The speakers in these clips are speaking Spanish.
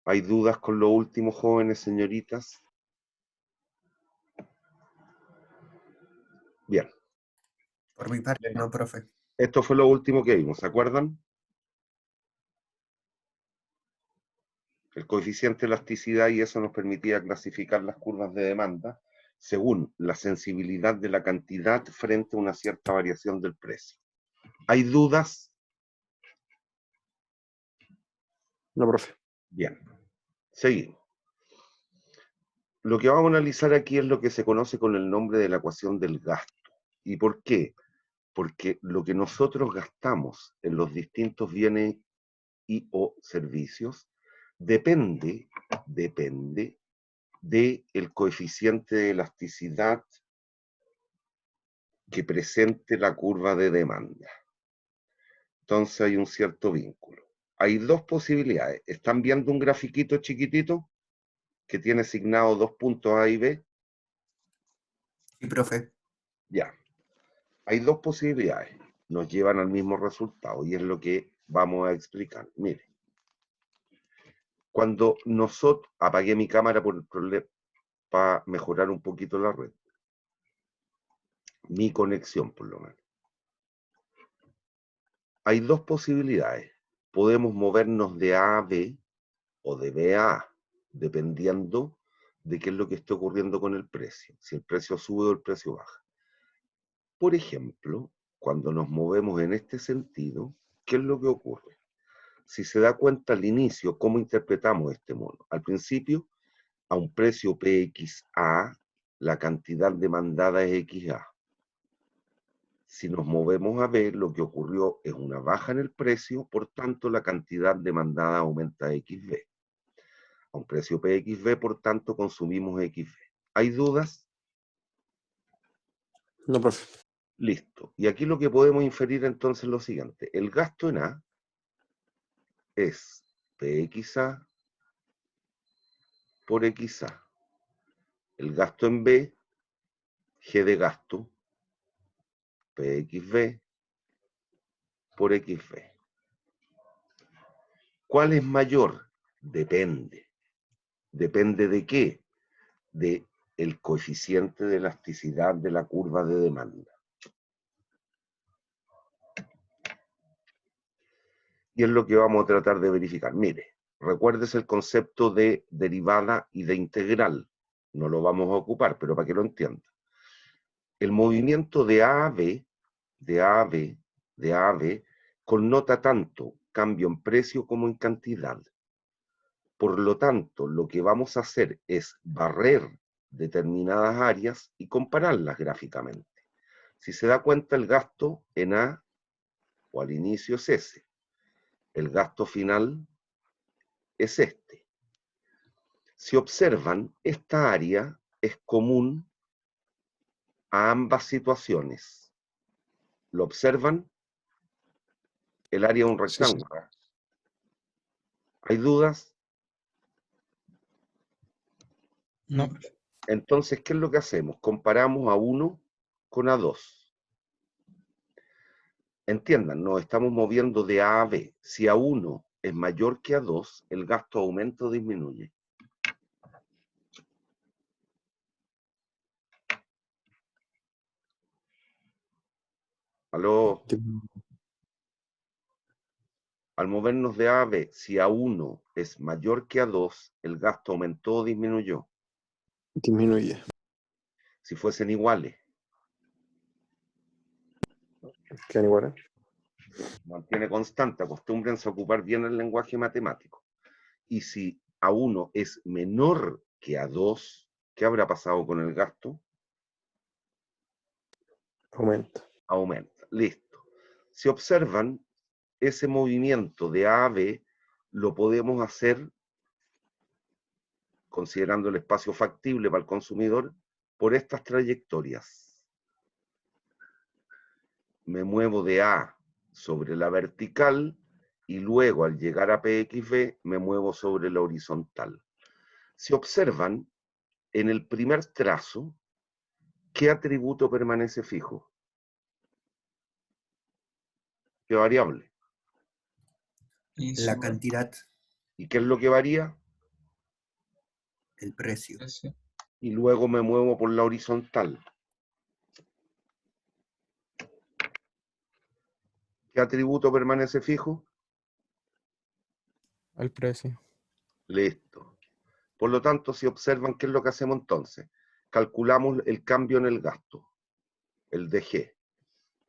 ¿Hay dudas con lo último, jóvenes, señoritas? Bien. Por mi parte, no, profe. Esto fue lo último que vimos, ¿se acuerdan? El coeficiente de elasticidad, y eso nos permitía clasificar las curvas de demanda según la sensibilidad de la cantidad frente a una cierta variación del precio. ¿Hay dudas? No, profe. Bien. Seguimos. Lo que vamos a analizar aquí es lo que se conoce con el nombre de la ecuación del gasto. ¿Y por qué? Porque lo que nosotros gastamos en los distintos bienes y o servicios depende del coeficiente de elasticidad que presente la curva de demanda. Entonces hay un cierto vínculo. Hay dos posibilidades. ¿Están viendo un grafiquito chiquitito que tiene asignado dos puntos A y B? Sí, profe. Ya. Hay dos posibilidades. Nos llevan al mismo resultado y es lo que vamos a explicar. Mire. Cuando nosotros... Apagué mi cámara por el problema para mejorar un poquito la red. Mi conexión, por lo menos. Hay dos posibilidades. Podemos movernos de A a B o de B a A, dependiendo de qué es lo que esté ocurriendo con el precio, si el precio sube o el precio baja. Por ejemplo, cuando nos movemos en este sentido, ¿qué es lo que ocurre? Si se da cuenta al inicio, ¿cómo interpretamos este mono? Al principio, a un precio PXA, la cantidad demandada es XA. Si nos movemos a B, lo que ocurrió es una baja en el precio, por tanto, la cantidad demandada aumenta a XB. A un precio PXB, por tanto, consumimos XB. ¿Hay dudas? No, profe. Listo. Y aquí lo que podemos inferir entonces es lo siguiente. El gasto en A es PXA por XA. El gasto en B, G de gasto, PXB por XB. ¿Cuál es mayor? Depende. ¿Depende de qué? De el coeficiente de elasticidad de la curva de demanda. Y es lo que vamos a tratar de verificar. Mire, recuérdese el concepto de derivada y de integral. No lo vamos a ocupar, pero para que lo entienda. El movimiento de A a B, de A a B, de A a B, connota tanto cambio en precio como en cantidad. Por lo tanto, lo que vamos a hacer es barrer determinadas áreas y compararlas gráficamente. Si se da cuenta, el gasto en A o al inicio es ese. El gasto final es este. Si observan, esta área es común a ambas situaciones. ¿Lo observan? El área es un rectángulo. Sí. ¿Hay dudas? No. Entonces, ¿qué es lo que hacemos? Comparamos a 1 con A2. Entiendan, nos estamos moviendo de A a B. Si A1 es mayor que A2, el gasto aumenta o disminuye. ¿Aló? Al movernos de A a B, si A1 es mayor que A2, el gasto aumentó o disminuyó. Disminuye. Si fuesen iguales, Quedan iguales. mantiene constante, acostúmbrense a ocupar bien el lenguaje matemático. Y si A1 es menor que A2, ¿qué habrá pasado con el gasto? Aumenta. Aumenta. Listo. Si observan, ese movimiento de A a B lo podemos hacer, considerando el espacio factible para el consumidor, por estas trayectorias. Me muevo de A sobre la vertical y luego al llegar a PXB me muevo sobre la horizontal. Si observan, en el primer trazo, ¿qué atributo permanece fijo? ¿Qué variable? La cantidad. ¿Y qué es lo que varía? El precio. Precio. Y luego me muevo por la horizontal. ¿Qué atributo permanece fijo? El precio. Listo. Por lo tanto, si observan, ¿qué es lo que hacemos entonces? Calculamos el cambio en el gasto, el DG,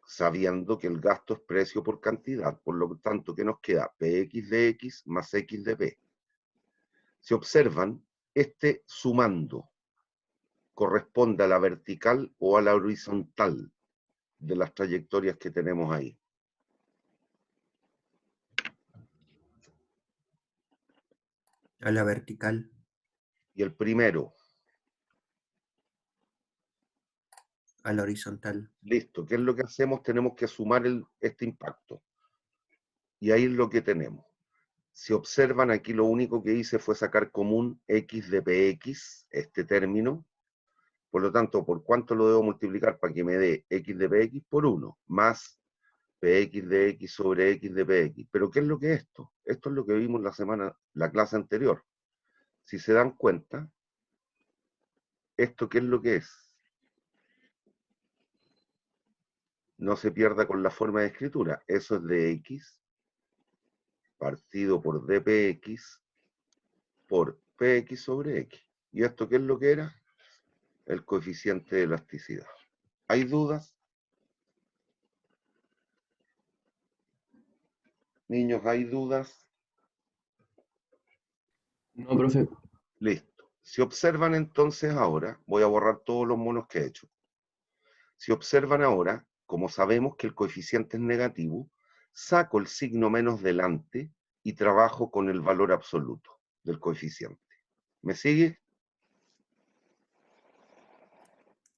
sabiendo que el gasto es precio por cantidad. Por lo tanto, ¿qué nos queda? PX de X más X de P. Si observan, este sumando corresponde a la vertical o a la horizontal de las trayectorias que tenemos ahí. A la vertical. Y el primero, A la horizontal. listo. ¿Qué es lo que hacemos? Tenemos que sumar este impacto. Y ahí es lo que tenemos. Si observan, aquí lo único que hice fue sacar común X de PX, este término. Por lo tanto, ¿por cuánto lo debo multiplicar para que me dé X de PX? Por 1, más PX de X sobre X de PX. ¿Pero qué es lo que es esto? Esto es lo que vimos la clase anterior. Si se dan cuenta, ¿esto qué es lo que es? No se pierda con la forma de escritura. Eso es de X partido por dpx por px sobre x. ¿Y esto qué es lo que era? El coeficiente de elasticidad. ¿Hay dudas? Niños, ¿hay dudas? No, profe. Listo. Si observan entonces ahora, voy a borrar todos los monos que he hecho. Si observan ahora, como sabemos que el coeficiente es negativo, saco el signo menos delante y trabajo con el valor absoluto del coeficiente. ¿Me sigue?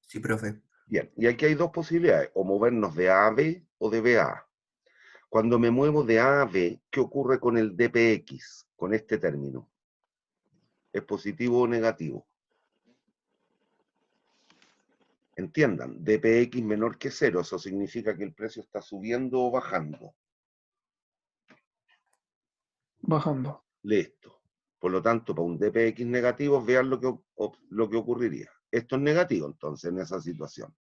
Sí, profe. Bien, y aquí hay dos posibilidades, o movernos de A a B o de B a A. Cuando me muevo de A a B, ¿qué ocurre con el dpx, con este término? ¿Es positivo o negativo? Entiendan, dpx menor que 0, eso significa que el precio está subiendo o bajando. Bajando. Listo. Por lo tanto, para un dpx negativo, vean lo que ocurriría. Esto es negativo, entonces, en esa situación.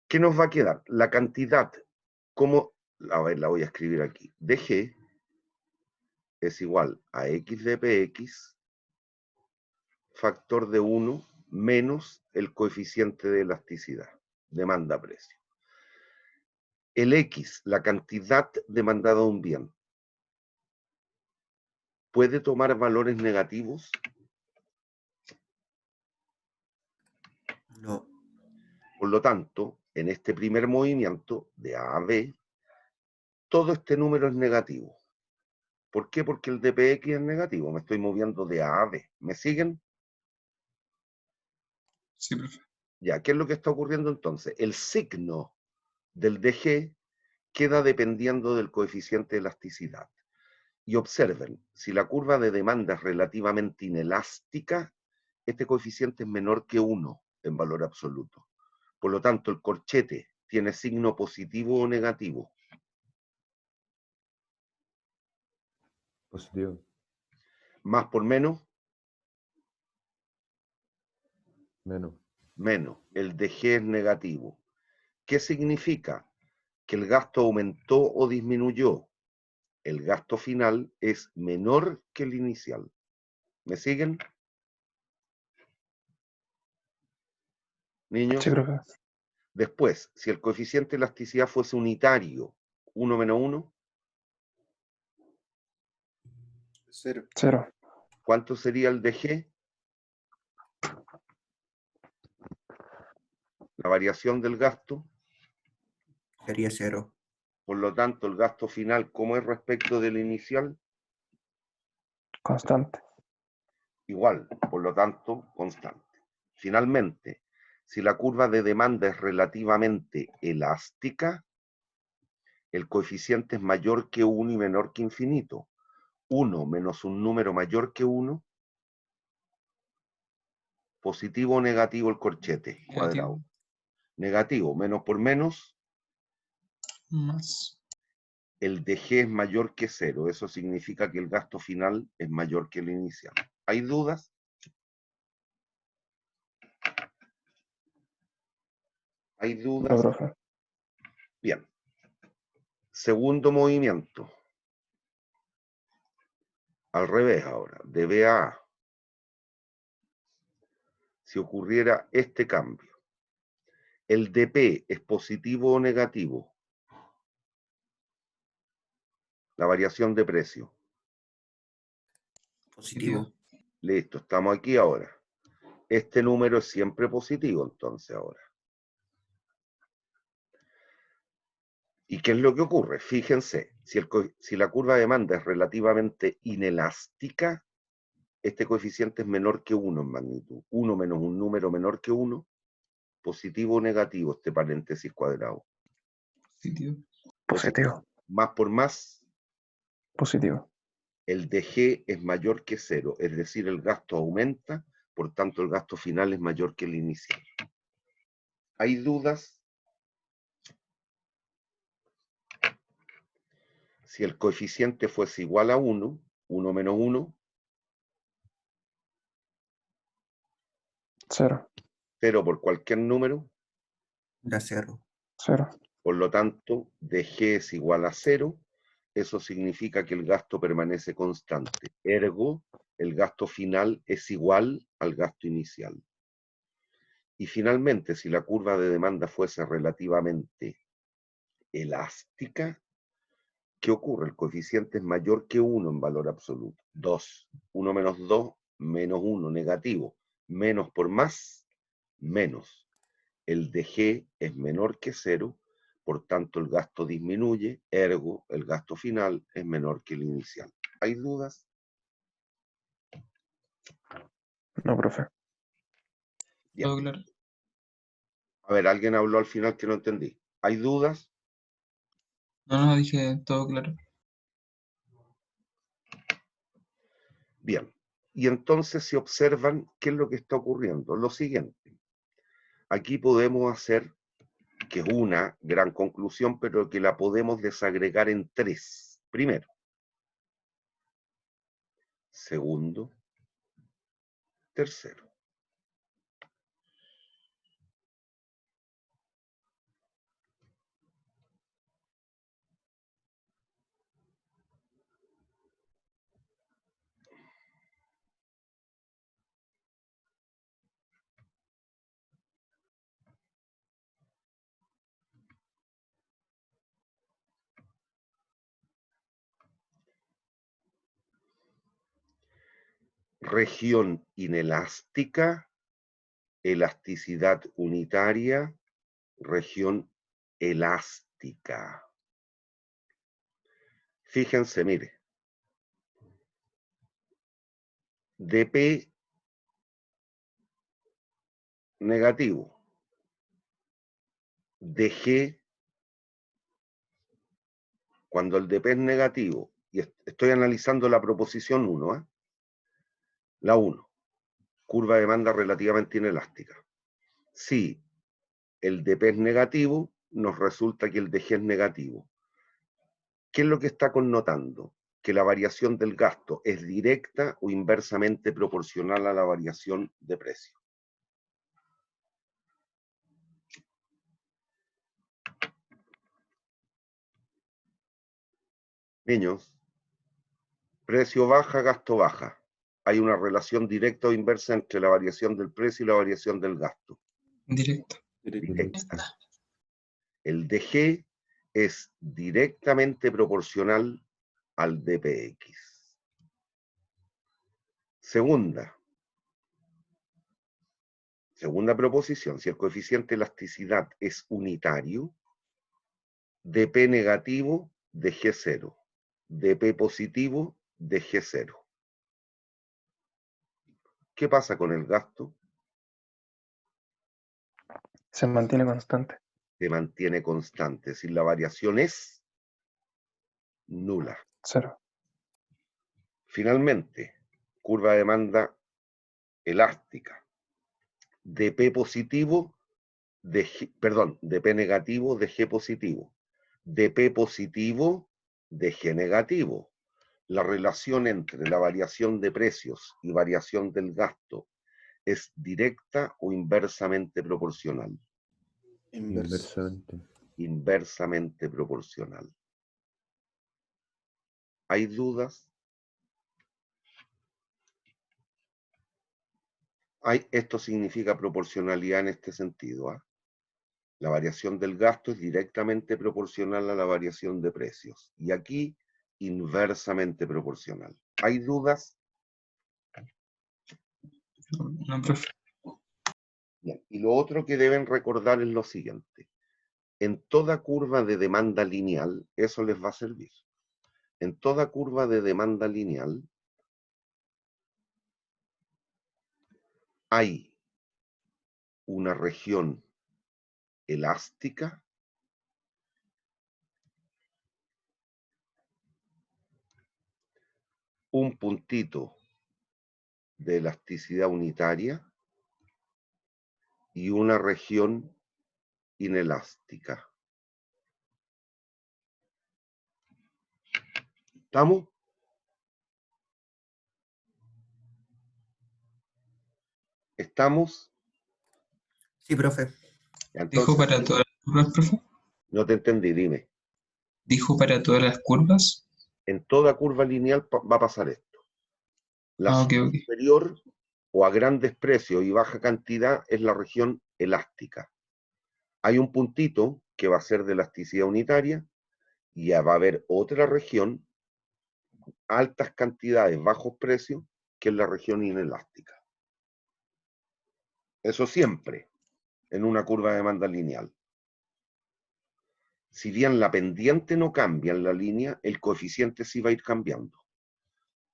¿Qué nos va a quedar? La cantidad, como, a ver, la voy a escribir aquí. dg es igual a x de px factor de 1 menos el coeficiente de elasticidad, demanda-precio. El X, la cantidad demandada de un bien, ¿puede tomar valores negativos? No. Por lo tanto, en este primer movimiento, de A a B, todo este número es negativo. ¿Por qué? Porque el dpx es negativo, me estoy moviendo de A a B. ¿Me siguen? Sí, profe. Ya, ¿qué es lo que está ocurriendo entonces? El signo del dg queda dependiendo del coeficiente de elasticidad. Y observen, si la curva de demanda es relativamente inelástica, este coeficiente es menor que 1 en valor absoluto. Por lo tanto, el corchete tiene signo positivo o negativo. Positivo. Más por menos, Menos. menos. El DG es negativo. ¿Qué significa? Que el gasto aumentó o disminuyó. El gasto final es menor que el inicial. ¿Me siguen? Niños. Sí, profe. Después, si el coeficiente de elasticidad fuese unitario, 1 menos 1, 0. 0. ¿cuánto sería el DG? La variación del gasto. Sería 0. Por lo tanto, el gasto final, ¿cómo es respecto del inicial? Constante. Igual, por lo tanto, constante. Finalmente, si la curva de demanda es relativamente elástica, el coeficiente es mayor que 1 y menor que infinito. 1 menos un número mayor que 1, positivo o negativo el corchete cuadrado. Negativo, menos por menos, Más. el DG es mayor que 0. Eso significa que el gasto final es mayor que el inicial. ¿Hay dudas? ¿Hay No, dudas? profe. Bien. Segundo movimiento. Al revés ahora, de B a A. Si ocurriera este cambio, ¿el dP es positivo o negativo? La variación de precio. Positivo. Listo, estamos aquí ahora. Este número es siempre positivo, entonces ahora. ¿Y qué es lo que ocurre? Fíjense, si la curva de demanda es relativamente inelástica, este coeficiente es menor que 1 en magnitud. 1 menos un número menor que 1, positivo o negativo, este paréntesis cuadrado. Positivo. Positivo. Más por más, Positivo. el DG es mayor que 0, es decir, el gasto aumenta, por tanto el gasto final es mayor que el inicial. ¿Hay dudas? Si el coeficiente fuese igual a 1, 1 menos 1, 0. 0 por cualquier número, Da 0. 0. por lo tanto, DG es igual a 0, eso significa que el gasto permanece constante. Ergo, el gasto final es igual al gasto inicial. Y finalmente, si la curva de demanda fuese relativamente elástica, ¿qué ocurre? El coeficiente es mayor que 1 en valor absoluto. 2. 1 menos 2, menos 1, negativo. Menos por más, menos. El DG es menor que 0, por tanto el gasto disminuye, ergo el gasto final es menor que el inicial. ¿Hay dudas? No, profe. Bien. Todo claro. A ver, alguien habló al final que no entendí. ¿Hay dudas? No, dije todo claro. Bien. Y entonces si observan, ¿qué es lo que está ocurriendo? Lo siguiente. Aquí podemos hacer, que es una gran conclusión, pero que la podemos desagregar en 3. Primero. Segundo. Tercero. Región inelástica, elasticidad unitaria, región elástica. Fíjense, mire. dP negativo. dG, cuando el dP es negativo, y estoy analizando la proposición 1, ¿eh? La 1, curva de demanda relativamente inelástica. Si el dP es negativo, nos resulta que el dG es negativo. ¿Qué es lo que está connotando? Que la variación del gasto es directa o inversamente proporcional a la variación de precio. Niños, precio baja, gasto baja. Hay una relación directa o inversa entre la variación del precio y la variación del gasto. Directo. Directa. El DG es directamente proporcional al dPx. Segunda proposición, si el coeficiente de elasticidad es unitario, dP negativo, DG 0. dP positivo, DG 0. ¿Qué pasa con el gasto? Se mantiene constante. Se mantiene constante, si la variación es nula. 0. Finalmente, curva de demanda elástica. dP positivo, dP negativo, DG positivo. dP positivo, DG negativo. la relación entre la variación de precios y variación del gasto es directa o inversamente proporcional. Inversamente. Inversamente proporcional. ¿Hay dudas? Esto significa proporcionalidad en este sentido. La variación del gasto es directamente proporcional a la variación de precios. Y aquí, inversamente proporcional. ¿Hay dudas? No, profe. Bien. Y lo otro que deben recordar es lo siguiente. En toda curva de demanda lineal, eso les va a servir. En toda curva de demanda lineal hay una región elástica un puntito de elasticidad unitaria y una región inelástica. ¿Estamos? ¿Estamos? Sí, profe. ¿Dijo Entonces, para todas las curvas, profe? no te entendí, dime. ¿Dijo para todas las curvas? En toda curva lineal va a pasar esto. La Ah, zona ok. superior o a grandes precios y baja cantidad es la región elástica. Hay un puntito que va a ser de elasticidad unitaria y ya va a haber otra región, altas cantidades, bajos precios, que es la región inelástica. Eso siempre en una curva de demanda lineal. Si bien la pendiente no cambia en la línea, el coeficiente sí va a ir cambiando.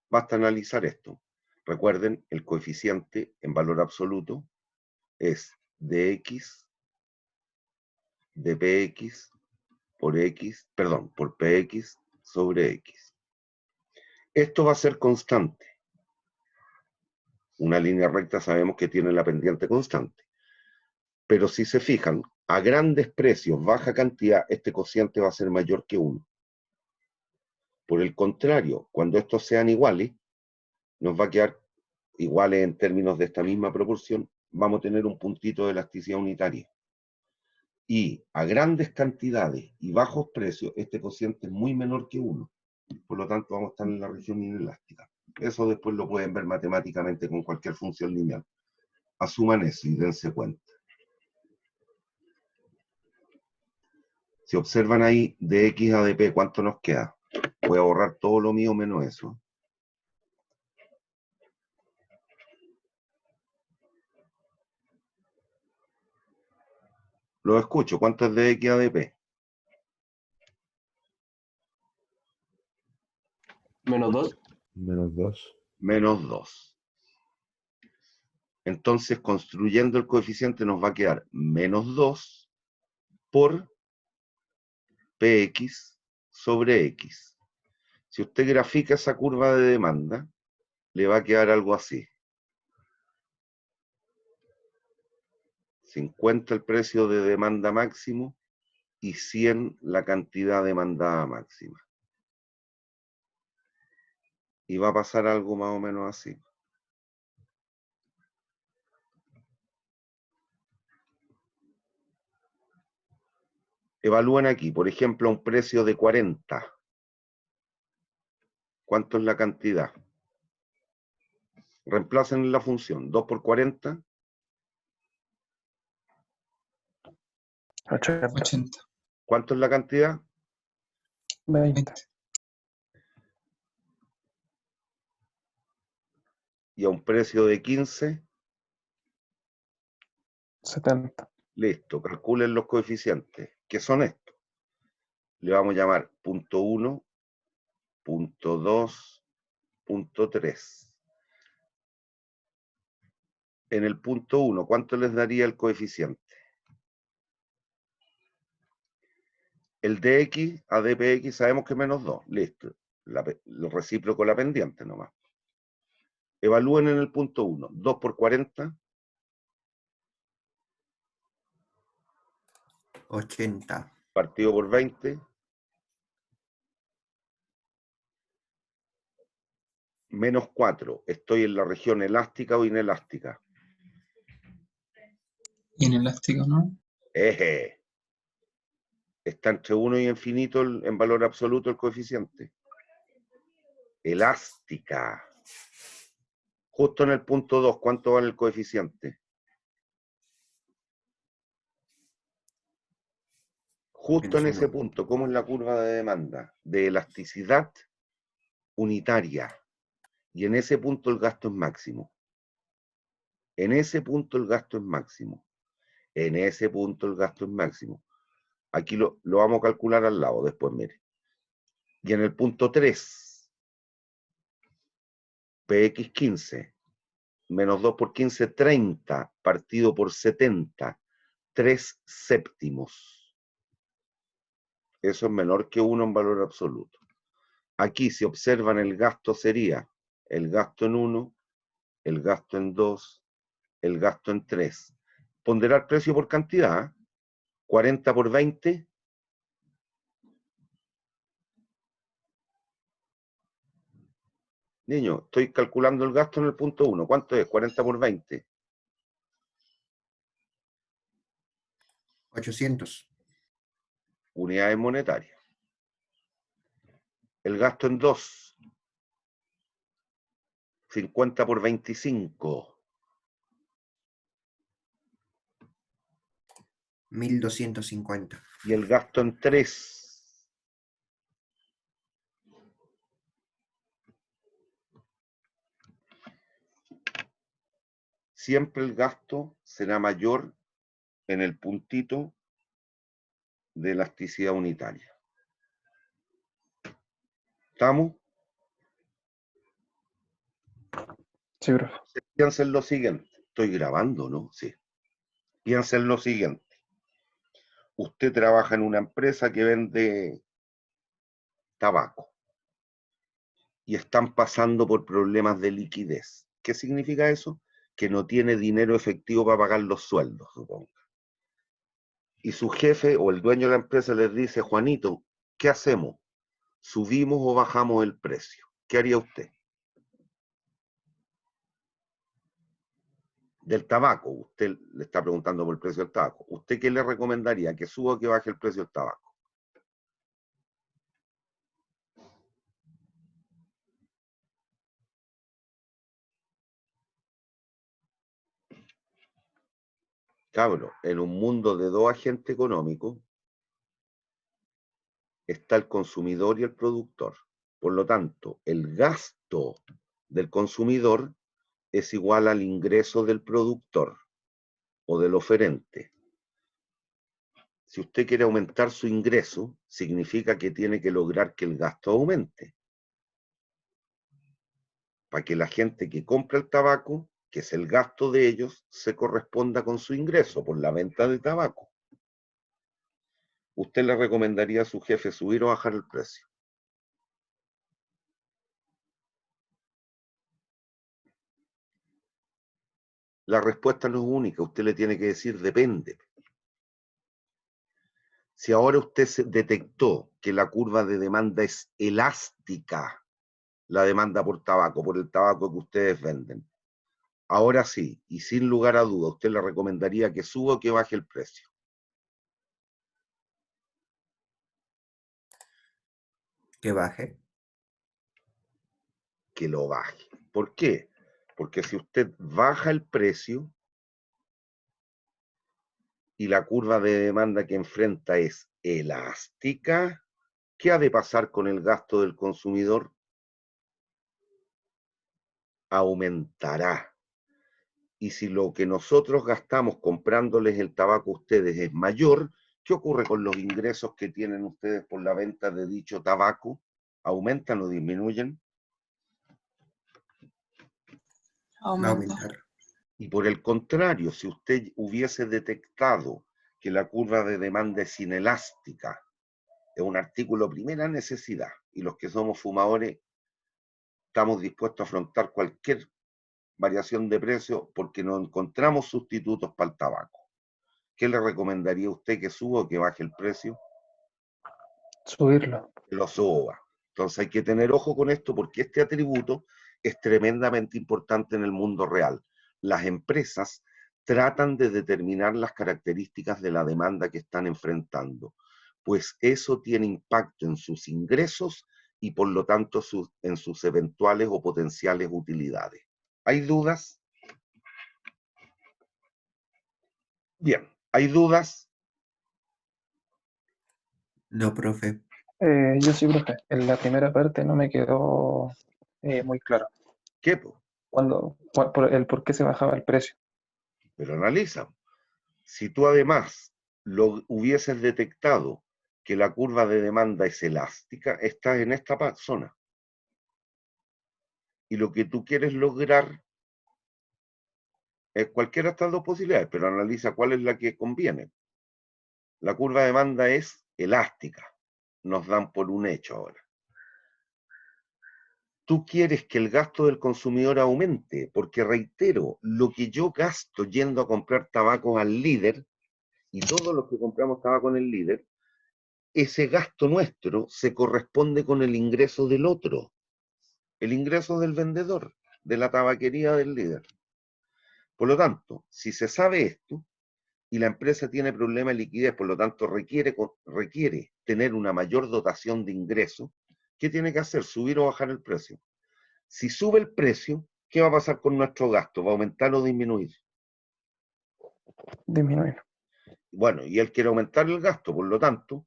Basta analizar esto. Recuerden, el coeficiente en valor absoluto es dx de px por por px sobre x. Esto va a ser constante. Una línea recta sabemos que tiene la pendiente constante. Pero si se fijan, a grandes precios, baja cantidad, este cociente va a ser mayor que 1. Por el contrario, cuando estos sean iguales, nos va a quedar iguales en términos de esta misma proporción, vamos a tener un puntito de elasticidad unitaria. Y a grandes cantidades y bajos precios, este cociente es muy menor que 1. Por lo tanto, vamos a estar en la región inelástica. Eso después lo pueden ver matemáticamente con cualquier función lineal. Asuman eso y dense cuenta. Si observan ahí de x a dp, ¿cuánto nos queda? Voy a borrar todo lo mío menos eso. Lo escucho. ¿Cuánto es de x a dp? Menos 2. Menos 2. Menos 2. Entonces, construyendo el coeficiente nos va a quedar menos 2 por px sobre x. Si usted grafica esa curva de demanda, le va a quedar algo así. 50 el precio de demanda máximo y 100 la cantidad demandada máxima. Y va a pasar algo más o menos así. Evalúen aquí, por ejemplo, un precio de 40. ¿Cuánto es la cantidad? Reemplacen la función. 2 por 40. 80. 80. ¿Cuánto es la cantidad? 20. Y a un precio de 15. 70. Listo, calculen los coeficientes. ¿Qué son estos? Le vamos a llamar punto 1, punto 2, punto 3. En el punto 1, ¿cuánto les daría el coeficiente? El dx a dpx sabemos que es menos 2. Listo. Lo recíproco la pendiente nomás. Evalúen en el punto 1. 2 por 40. 80. Partido por 20. Menos 4. ¿Estoy en la región elástica o inelástica? Inelástico, ¿no? Eje. Está entre 1 y infinito en valor absoluto el coeficiente. Elástica. Justo en el punto 2, ¿cuánto vale el coeficiente? Justo en Menos ese 1. punto, ¿cómo es la curva de demanda? De elasticidad unitaria. Y en ese punto el gasto es máximo. En ese punto el gasto es máximo. En ese punto el gasto es máximo. Aquí lo vamos a calcular al lado después, mire. Y en el punto 3, PX 15, menos 2 por 15, 30, partido por 70, 3 séptimos. Eso es menor que 1 en valor absoluto. Aquí, si observan, el gasto sería el gasto en 1, el gasto en 2, el gasto en 3. Ponderar precio por cantidad, ¿eh? 40 por 20. Niño, estoy calculando el gasto en el punto 1. ¿Cuánto es? 40 por 20. 800. Unidades monetarias. El gasto en 2. 50 por 25. 1250. Y el gasto en 3. Siempre el gasto será mayor en el puntito de elasticidad unitaria. ¿Estamos? Sí, profe. Piensen lo siguiente. Estoy grabando, ¿no? Sí. Piensen lo siguiente. Usted trabaja en una empresa que vende tabaco y están pasando por problemas de liquidez. ¿Qué significa eso? Que no tiene dinero efectivo para pagar los sueldos, supongo. Y su jefe o el dueño de la empresa les dice: Juanito, ¿qué hacemos? ¿Subimos o bajamos el precio? ¿Qué haría usted? Del tabaco, usted le está preguntando por el precio del tabaco. ¿Usted qué le recomendaría? ¿Que suba o que baje el precio del tabaco? Cabro, en un mundo de dos agentes económicos está el consumidor y el productor. Por lo tanto, el gasto del consumidor es igual al ingreso del productor o del oferente. Si usted quiere aumentar su ingreso, significa que tiene que lograr que el gasto aumente. Para que la gente que compra el tabaco, que es el gasto de ellos, se corresponda con su ingreso por la venta de tabaco. ¿Usted le recomendaría a su jefe subir o bajar el precio? La respuesta no es única, usted le tiene que decir depende. Si ahora usted detectó que la curva de demanda es elástica, la demanda por tabaco, por el tabaco que ustedes venden, ahora sí, y sin lugar a duda, usted le recomendaría que suba o que baje el precio. Que baje. Que lo baje. ¿Por qué? Porque si usted baja el precio y la curva de demanda que enfrenta es elástica, ¿qué ha de pasar con el gasto del consumidor? Aumentará. Y si lo que nosotros gastamos comprándoles el tabaco a ustedes es mayor, ¿qué ocurre con los ingresos que tienen ustedes por la venta de dicho tabaco? ¿Aumentan o disminuyen? Va a Aumenta. aumentar. Y por el contrario, si usted hubiese detectado que la curva de demanda es inelástica, es un artículo de primera necesidad, y los que somos fumadores estamos dispuestos a afrontar cualquier variación de precio porque no encontramos sustitutos para el tabaco. ¿Qué le recomendaría a usted, que suba o que baje el precio? Subirlo. Que lo suba. Entonces hay que tener ojo con esto, porque este atributo es tremendamente importante en el mundo real. Las empresas tratan de determinar las características de la demanda que están enfrentando, pues eso tiene impacto en sus ingresos y por lo tanto en sus eventuales o potenciales utilidades. ¿Hay dudas? Bien, ¿hay dudas? No, profe. Yo sí, profe. En la primera parte no me quedó muy claro. ¿Qué? Po? El por qué se bajaba el precio. Pero analiza. Si tú además lo hubieses detectado que la curva de demanda es elástica, estás en esta zona. Y lo que tú quieres lograr es cualquiera de estas dos posibilidades, pero analiza cuál es la que conviene. La curva de demanda es elástica. Nos dan por un hecho ahora. Tú quieres que el gasto del consumidor aumente, porque reitero, lo que yo gasto yendo a comprar tabaco al líder, y todos los que compramos tabaco en el líder, ese gasto nuestro se corresponde con el ingreso del otro, el ingreso del vendedor, de la tabaquería del líder. Por lo tanto, si se sabe esto, y la empresa tiene problema de liquidez, por lo tanto requiere tener una mayor dotación de ingresos, ¿qué tiene que hacer? ¿Subir o bajar el precio? Si sube el precio, ¿qué va a pasar con nuestro gasto? ¿Va a aumentar o disminuir? Disminuir. Bueno, y él quiere aumentar el gasto, por lo tanto,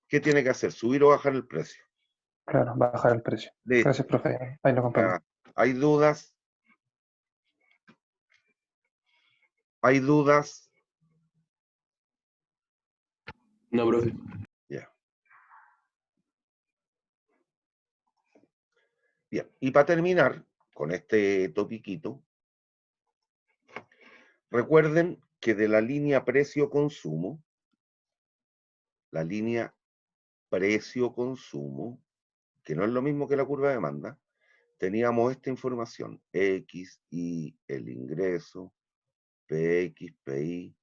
¿qué tiene que hacer? ¿Subir o bajar el precio? Claro, bajar el precio. Listo. Gracias, profe. Ahí lo comprendo. ¿Hay dudas? ¿Hay dudas? No, profe. Ya. Bien, y para terminar con este topiquito, recuerden que de la línea precio-consumo, la línea precio-consumo, que no es lo mismo que la curva de demanda, teníamos esta información, X, Y, el ingreso, PX, PI,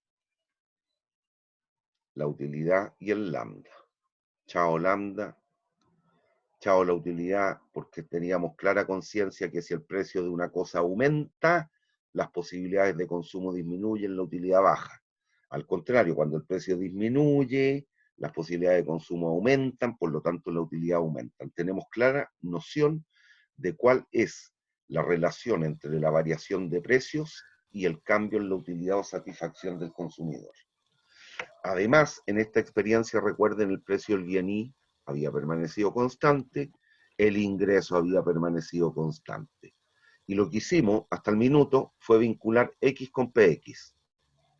la utilidad y el lambda. Chao lambda, chao la utilidad, porque teníamos clara conciencia que si el precio de una cosa aumenta, las posibilidades de consumo disminuyen, la utilidad baja. Al contrario, cuando el precio disminuye, las posibilidades de consumo aumentan, por lo tanto la utilidad aumenta. Tenemos clara noción de cuál es la relación entre la variación de precios y el cambio en la utilidad o satisfacción del consumidor. Además, en esta experiencia, recuerden, el precio del bien Y había permanecido constante, el ingreso había permanecido constante. Y lo que hicimos hasta el minuto fue vincular X con PX.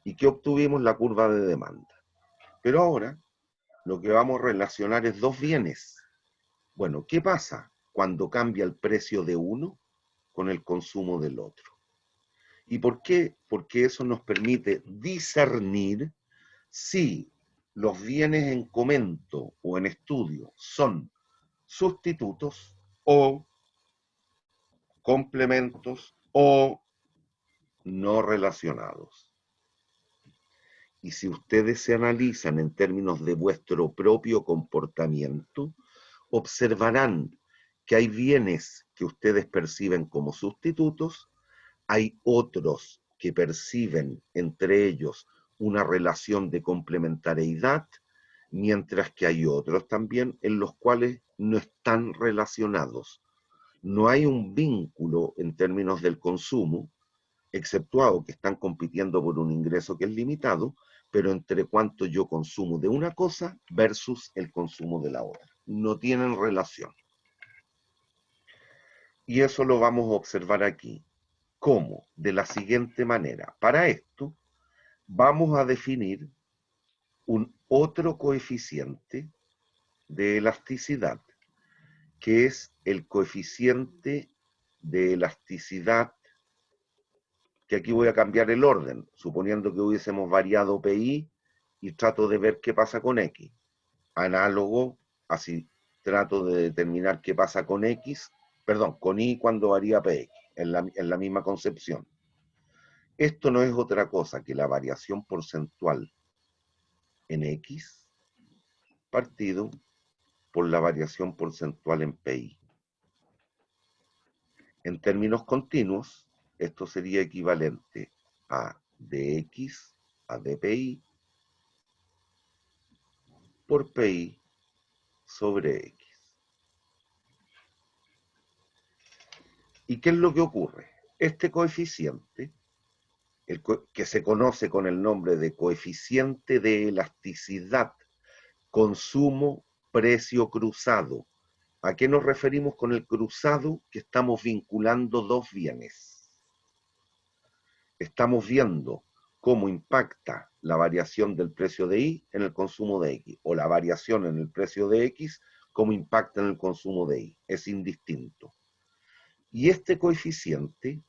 ¿Y qué obtuvimos? La curva de demanda. Pero ahora lo que vamos a relacionar es dos bienes. Bueno, ¿qué pasa cuando cambia el precio de uno con el consumo del otro? ¿Y por qué? Porque eso nos permite discernir si los bienes en comento o en estudio son sustitutos o complementos o no relacionados. Y si ustedes se analizan en términos de vuestro propio comportamiento, observarán que hay bienes que ustedes perciben como sustitutos, hay otros que perciben entre ellos una relación de complementariedad, mientras que hay otros también en los cuales no están relacionados. No hay un vínculo en términos del consumo, exceptuado que están compitiendo por un ingreso que es limitado, pero entre cuánto yo consumo de una cosa versus el consumo de la otra. No tienen relación. Y eso lo vamos a observar aquí. ¿Cómo? De la siguiente manera. Para esto, vamos a definir un otro coeficiente de elasticidad, que es el coeficiente de elasticidad, que aquí voy a cambiar el orden, suponiendo que hubiésemos variado PI y trato de ver qué pasa con X. Análogo, así trato de determinar qué pasa con X, perdón, con Y cuando varía PX, en la misma concepción. Esto no es otra cosa que la variación porcentual en X partido por la variación porcentual en PI. En términos continuos, esto sería equivalente a dx a dpi por pi sobre x. ¿Y qué es lo que ocurre? Este coeficiente, que se conoce con el nombre de coeficiente de elasticidad, consumo-precio cruzado. ¿A qué nos referimos con el cruzado? Que estamos vinculando dos bienes. Estamos viendo cómo impacta la variación del precio de Y en el consumo de X, o la variación en el precio de X, cómo impacta en el consumo de Y. Es indistinto. Y este coeficiente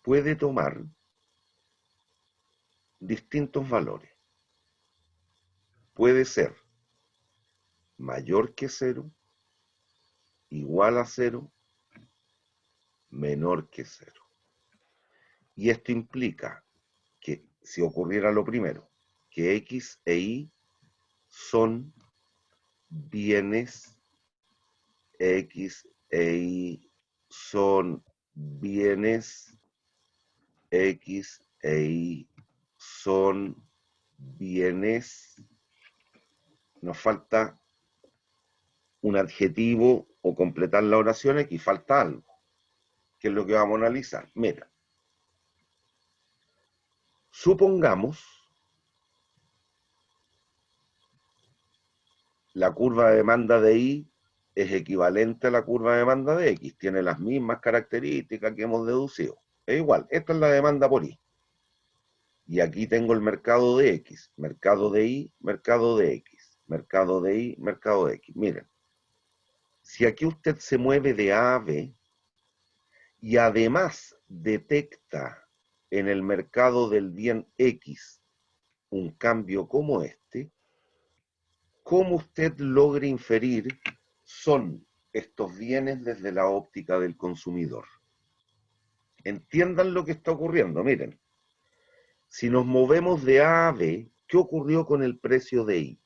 puede tomar distintos valores. Puede ser mayor que 0, igual a 0, menor que 0. Y esto implica que, si ocurriera lo primero, que X e Y son bienes, X e Y son bienes, X e Y son bienes. Nos falta un adjetivo o completar la oración, aquí falta algo, que es lo que vamos a analizar. Mira, supongamos la curva de demanda de Y es equivalente a la curva de demanda de X, tiene las mismas características que hemos deducido. Es igual, esta es la demanda por Y. Y aquí tengo el mercado de X, mercado de Y, mercado de X, mercado de Y, mercado de X. Miren, si aquí usted se mueve de A a B y además detecta en el mercado del bien X un cambio como este, ¿cómo usted logra inferir son estos bienes desde la óptica del consumidor? Entiendan lo que está ocurriendo, miren. Si nos movemos de A a B, ¿qué ocurrió con el precio de Y?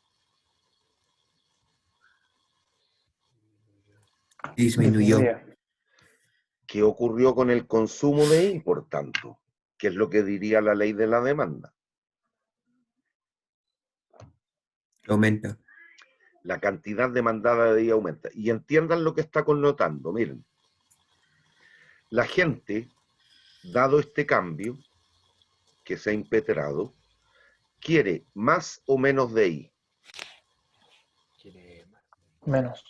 Disminuyó. ¿Qué ocurrió con el consumo de Y, por tanto? ¿Qué es lo que diría la ley de la demanda? Aumenta. La cantidad demandada de Y aumenta. Y entiendan lo que está connotando, miren. La gente, dado este cambio que se ha impetrado, quiere más o menos de Y. Menos.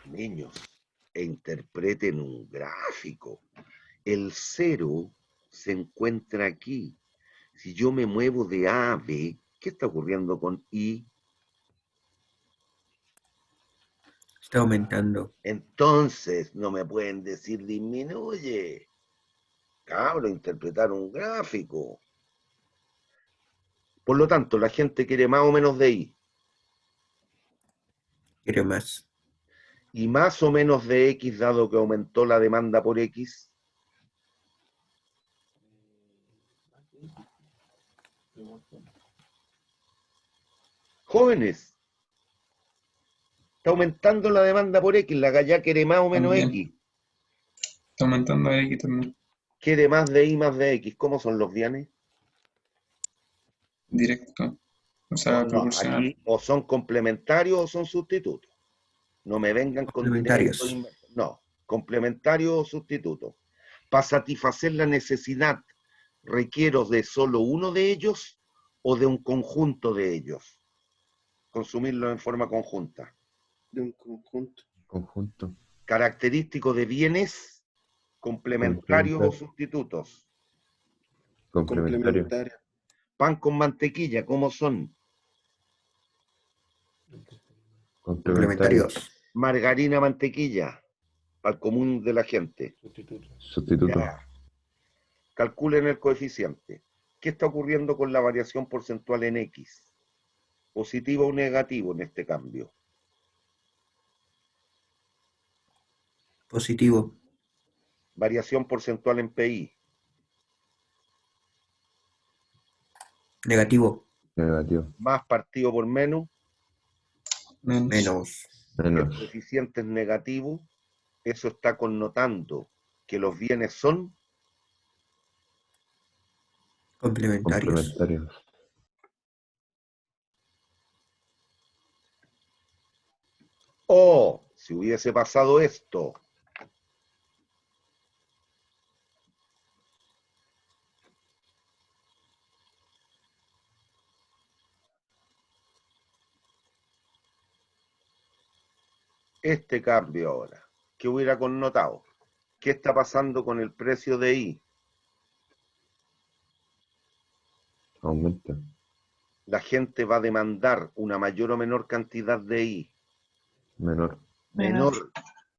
Niños, interpreten un gráfico. El 0 se encuentra aquí. Si yo me muevo de A a B, ¿qué está ocurriendo con Y? Está aumentando. Entonces, no me pueden decir disminuye. Cabro, interpretar un gráfico. Por lo tanto, la gente quiere más o menos de Y. Quiere más. Y más o menos de X, dado que aumentó la demanda por X. Jóvenes, está aumentando la demanda por X, la galla quiere más o menos También. X. Está aumentando X también. Quiere más de Y más de X. ¿Cómo son los bienes? Directo. O sea, No, proporcional. aquí o son complementarios o son sustitutos. No me vengan con Complementarios. directo inverso. No, complementarios o sustitutos. Para satisfacer la necesidad, ¿requiero de solo uno de ellos o de un conjunto de ellos? Consumirlo en forma conjunta. De un conjunto. Conjunto. Característico de bienes complementarios o sustitutos. Complementario. Complementario. Pan con mantequilla, ¿cómo son? Complementario. Complementarios. Margarina, mantequilla, al común de la gente. Sustituto. Ya. Calculen el coeficiente. ¿Qué está ocurriendo con la variación porcentual en X? ¿Positivo o negativo en este cambio? Positivo. Variación porcentual en PI. Negativo. Negativo. Más partido por menos. Menos. Menos. El Menos. coeficiente es negativo. eso está connotando que los bienes son Complementarios. Complementarios. o, si hubiese pasado esto, este cambio ahora, ¿qué hubiera connotado? ¿Qué está pasando con el precio de I? Aumenta. La gente va a demandar una mayor o menor cantidad de I. Menor. Menor.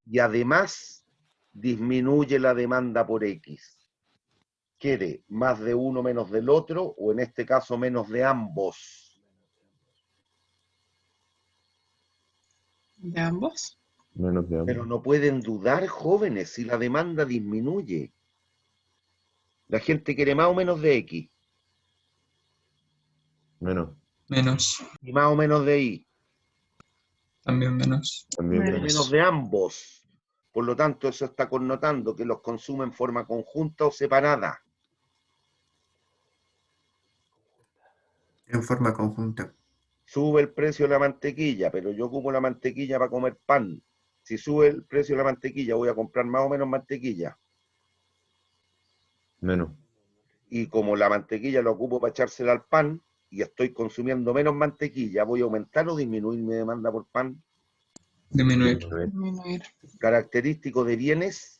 Y además disminuye la demanda por X. Quiere más de uno menos del otro, o en este caso menos de ambos. ¿De ambos? Menos de Pero ambos. no pueden dudar, jóvenes, si la demanda disminuye. La gente quiere más o menos de X Menos. Menos. y más o menos de Y, También menos. También Menos. menos. menos de ambos. Por lo tanto, eso está connotando que los consume en forma conjunta o separada. En forma conjunta. Sube el precio de la mantequilla, pero yo ocupo la mantequilla para comer pan. Si sube el precio de la mantequilla, voy a comprar más o menos mantequilla. Menos. Y como la mantequilla la ocupo para echársela al pan y estoy consumiendo menos mantequilla, ¿voy a aumentar o disminuir mi demanda por pan? Disminuir. Disminuir. Disminuir. Característico de bienes.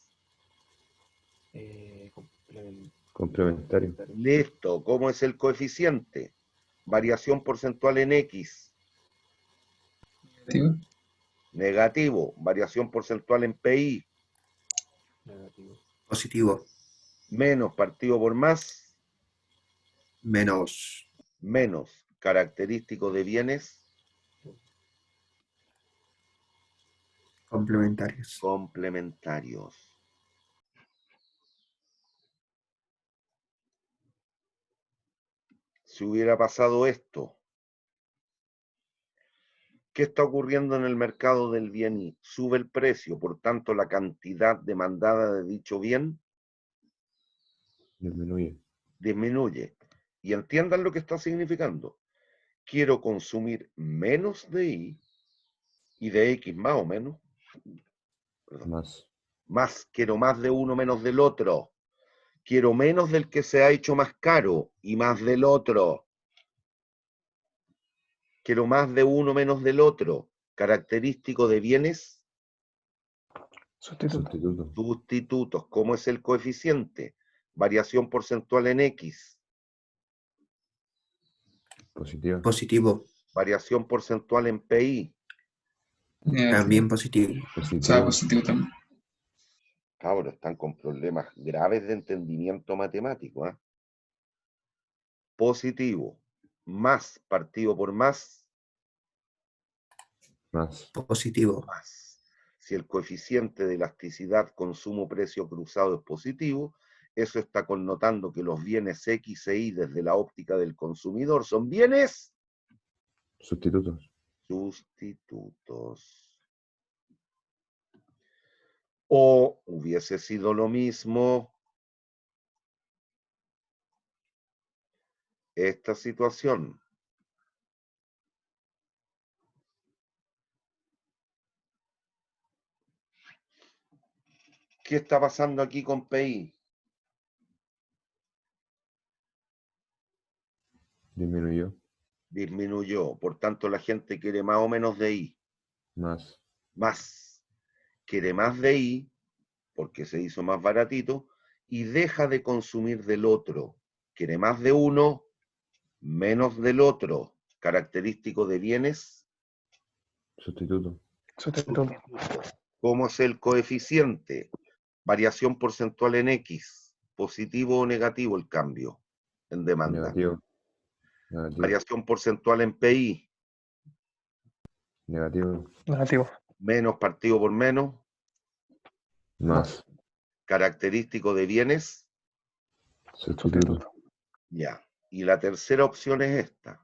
Complementario. Listo. ¿Cómo es el coeficiente? Variación porcentual en X. Negativo. Negativo. Variación porcentual en PI. Positivo. Menos partido por más. Menos. Menos. Característico de bienes. Complementarios. Complementarios. Si hubiera pasado esto, ¿qué está ocurriendo en el mercado del bien Y? Sube el precio, por tanto la cantidad demandada de dicho bien Disminuye. disminuye. Y entiendan lo que está significando. Quiero consumir menos de Y y de X más o menos. Perdón. Más. Quiero más de uno menos del otro. Quiero menos del que se ha hecho más caro y más del otro. Quiero más de uno menos del otro. Característico de bienes. Sustituto. Sustitutos. ¿Cómo es el coeficiente? Variación porcentual en X. Positiva. Positivo. Variación porcentual en PI. Negativo. También positivo. O sea, Positivo. positivo también. Cabros, están con problemas graves de entendimiento matemático. Positivo. Más partido por más. Más. Positivo. Más. Si el coeficiente de elasticidad consumo-precio cruzado es positivo, eso está connotando que los bienes X e Y desde la óptica del consumidor son bienes Sustitutos. sustitutos. O hubiese sido lo mismo esta situación. ¿Qué está pasando aquí con PI? Disminuyó. Disminuyó. Por tanto, la gente quiere más o menos de I. Más. Más. Quiere más de I porque se hizo más baratito y deja de consumir del otro. Quiere más de uno, menos del otro. Característico de bienes. Sustituto. Sustituto. ¿Cómo es el coeficiente? Variación porcentual en X. ¿Positivo o negativo el cambio en demanda? Negativo. Negativo. Variación porcentual en PI. Negativo. Negativo. Menos partido por menos. Más. Característico de bienes. Sustituto. Ya. Y la tercera opción es esta.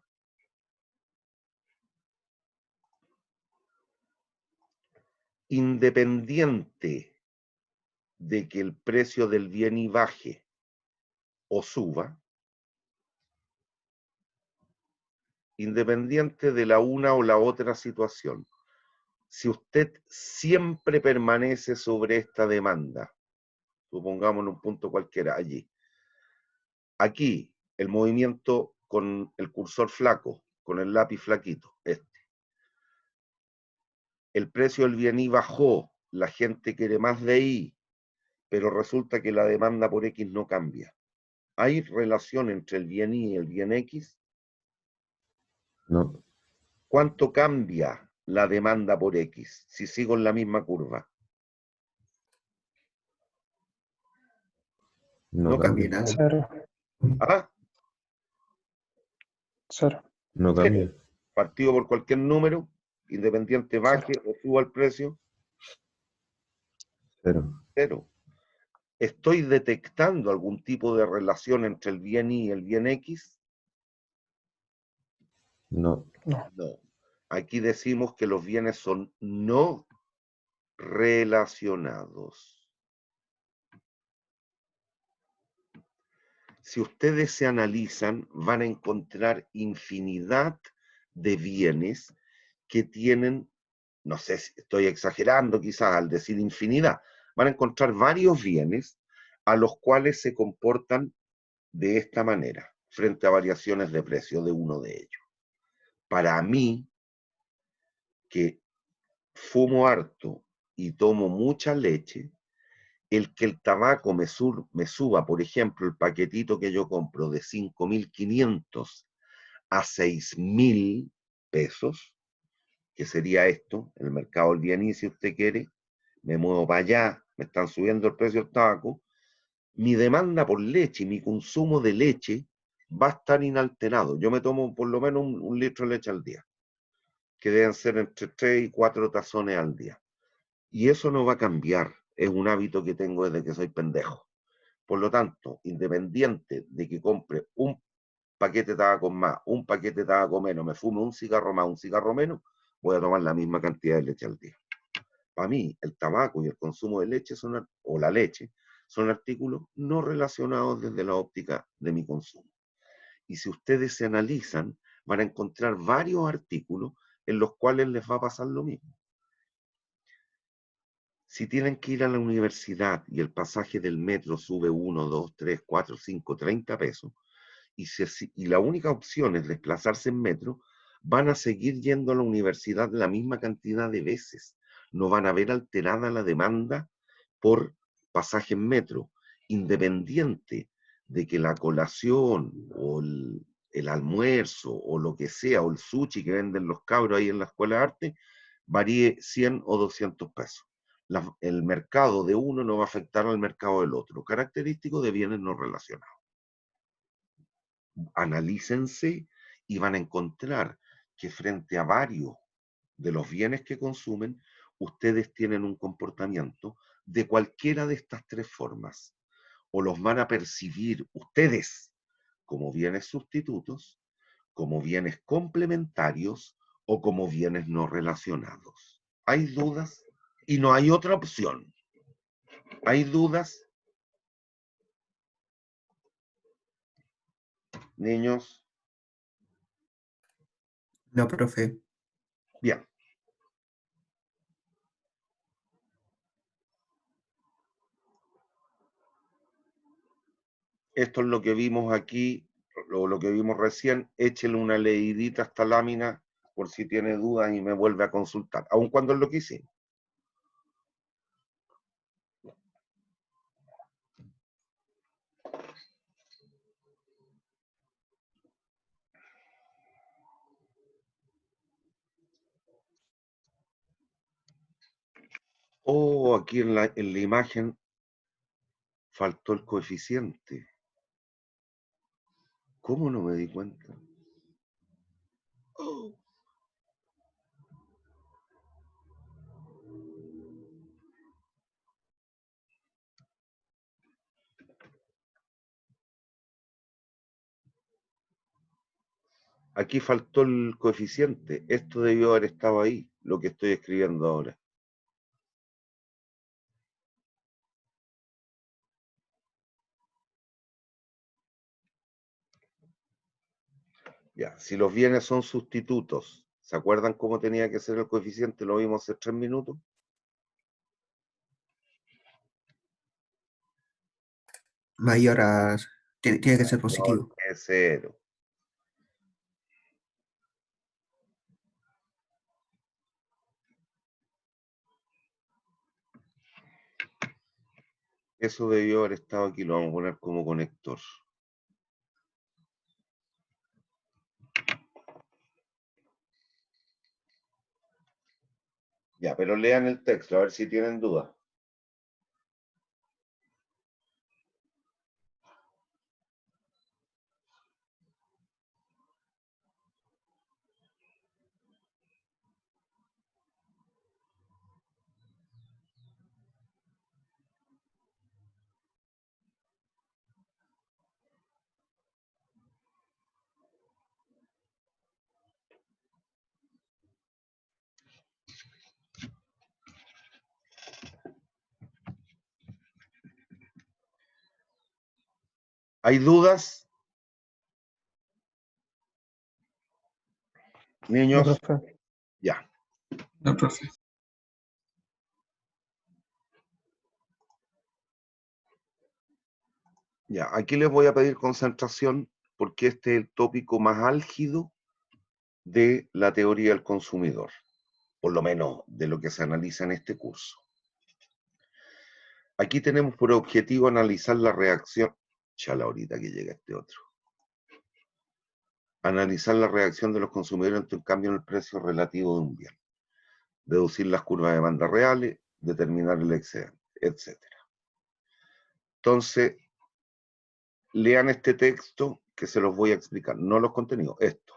Independiente de que el precio del bien y baje o suba, independiente de la una o la otra situación. Si usted siempre permanece sobre esta demanda, supongamos en un punto cualquiera, allí, aquí, el movimiento con el cursor flaco, con el lápiz flaquito, el precio del bien y bajó, la gente quiere más de I, pero resulta que la demanda por X no cambia. ¿Hay relación entre el bien Y y el bien X? No. ¿Cuánto cambia la demanda por X si sigo en la misma curva? No No cambia. cambia. Cero. ¿Ah? Cero. No cambia. Partido por cualquier número, independiente baje o suba el precio, Cero. cero. ¿Estoy detectando algún tipo de relación entre el bien Y y el bien X? No. No. No. Aquí decimos que los bienes son no relacionados. Si ustedes se analizan, van a encontrar infinidad de bienes que tienen, no sé si estoy exagerando quizás al decir infinidad, van a encontrar varios bienes a los cuales se comportan de esta manera, frente a variaciones de precio de uno de ellos. Para mí, que fumo harto y tomo mucha leche, el que el tabaco me suba, por ejemplo, el paquetito que yo compro de 5.500 a 6.000 pesos, que sería esto, en el mercado del bien, si usted quiere, me muevo para allá, me están subiendo el precio del tabaco, mi demanda por leche, mi consumo de leche va a estar inalterado. Yo me tomo por lo menos un litro de leche al día, que deben ser entre 3 y 4 tazones al día. Y eso no va a cambiar, es un hábito que tengo desde que soy pendejo. Por lo tanto, independiente de que compre un paquete de tabaco más, un paquete de tabaco menos, me fume un cigarro más, un cigarro menos, voy a tomar la misma cantidad de leche al día. Para mí, el tabaco y el consumo de leche o la leche son artículos no relacionados desde la óptica de mi consumo. Y si ustedes se analizan, van a encontrar varios artículos en los cuales les va a pasar lo mismo. Si tienen que ir a la universidad y el pasaje del metro sube 1, 2, 3, 4, 5, 30 pesos, y la única opción es desplazarse en metro, van a seguir yendo a la universidad la misma cantidad de veces. No van a ver alterada la demanda por pasaje en metro, independiente de que la colación o el almuerzo o lo que sea, o el sushi que venden los cabros ahí en la escuela de arte, varíe 100 o 200 pesos. El mercado de uno no va a afectar al mercado del otro, característico de bienes no relacionados. Analícense y van a encontrar que frente a varios de los bienes que consumen, ustedes tienen un comportamiento de cualquiera de estas tres formas. O los van a percibir ustedes como bienes sustitutos, como bienes complementarios o como bienes no relacionados. ¿Hay dudas? Y no hay otra opción. ¿Hay dudas? Niños, No, profe. bien. Esto es lo que vimos aquí, lo que vimos recién. Échele una leidita a esta lámina por si tiene dudas y me vuelve a consultar, aun cuando es lo que hicimos. Oh, aquí en la imagen faltó el coeficiente. ¿Cómo no me di cuenta? Oh. Aquí faltó el coeficiente. Esto debió haber estado ahí, lo que estoy escribiendo ahora. Ya, si los bienes son sustitutos, ¿se acuerdan cómo tenía que ser el coeficiente? Lo vimos hace 3 minutos. Mayor a... Tiene que ser Mayor positivo. que 0. Eso debió haber estado aquí, lo vamos a poner como conector. Ya, pero lean el texto, a ver si tienen dudas. ¿Hay dudas? No, Niños, profe. ya. No, profe. Ya, aquí les voy a pedir concentración porque este es el tópico más álgido de la teoría del consumidor, por lo menos de lo que se analiza en este curso. Aquí tenemos por objetivo analizar la reacción, chala ahorita que llega este otro, analizar la reacción de los consumidores ante un cambio en el precio relativo de un bien, deducir las curvas de demanda reales, determinar el excedente, etc. Entonces, lean este texto que se los voy a explicar, no los contenidos, esto,